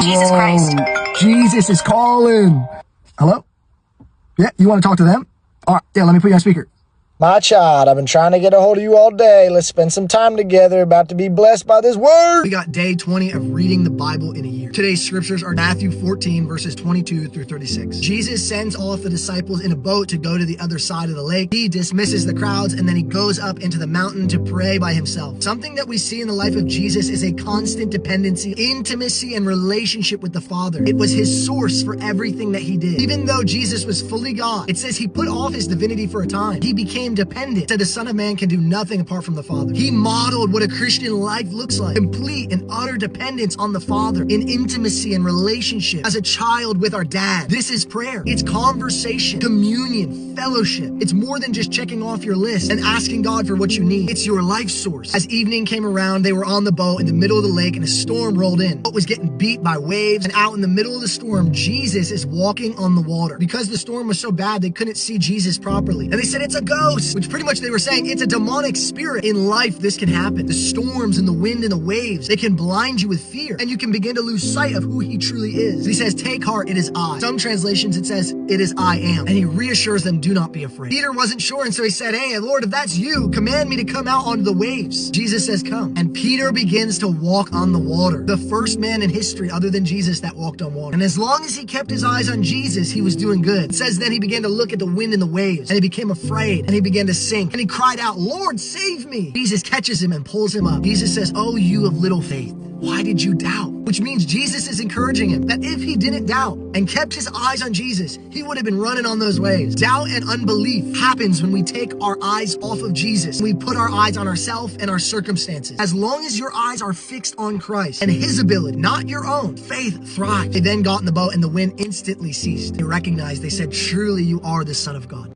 Jesus Christ. Jesus is calling. Hello? Yeah, you want to talk to them? All right, yeah, let me put you on speaker. My child, I've been trying to get a hold of you all day. Let's spend some time together. About to be blessed by this word. We got day 20 of reading the Bible in a year. Today's scriptures are Matthew 14, verses 22 through 36. Jesus sends off the disciples in a boat to go to the other side of the lake. He dismisses the crowds, and then he goes up into the mountain to pray by himself. Something that we see in the life of Jesus is a constant dependency, intimacy, and relationship with the Father. It was his source for everything that he did. Even though Jesus was fully God, it says he put off his divinity for a time. He became dependent, so the Son of Man can do nothing apart from the Father. He modeled what a Christian life looks like. Complete and utter dependence on the Father in intimacy and relationship as a child with our dad. This is prayer. It's conversation, communion, fellowship. It's more than just checking off your list and asking God for what you need. It's your life source. As evening came around, they were on the boat in the middle of the lake and a storm rolled in. The boat was getting beat by waves, and out in the middle of the storm, Jesus is walking on the water. Because the storm was so bad, they couldn't see Jesus properly. And they said, it's a ghost, which pretty much they were saying it's a demonic spirit. In life, this can happen. The storms and the wind and the waves, they can blind you with fear, and you can begin to lose sight of who he truly is. He says, take heart, it is I. Some translations, it says, it is I am. And he reassures them, do not be afraid. Peter wasn't sure, and so he said, hey, Lord, if that's you, command me to come out onto the waves. Jesus says, come. And Peter begins to walk on the water. The first man in history other than Jesus that walked on water. And as long as he kept his eyes on Jesus, he was doing good. It says then he began to look at the wind and the waves, and he became afraid, and he began to sink, and he cried out, Lord, save me. Jesus catches him and pulls him up. Jesus says, oh, you of little faith, why did you doubt? Which means Jesus is encouraging him that if he didn't doubt and kept his eyes on Jesus, he would have been running on those waves. Doubt and unbelief happens when we take our eyes off of Jesus. We put our eyes on ourselves and our circumstances. As long as your eyes are fixed on Christ and his ability, not your own, faith thrives. They then got in the boat and the wind instantly ceased. They recognized, they said, truly you are the Son of God.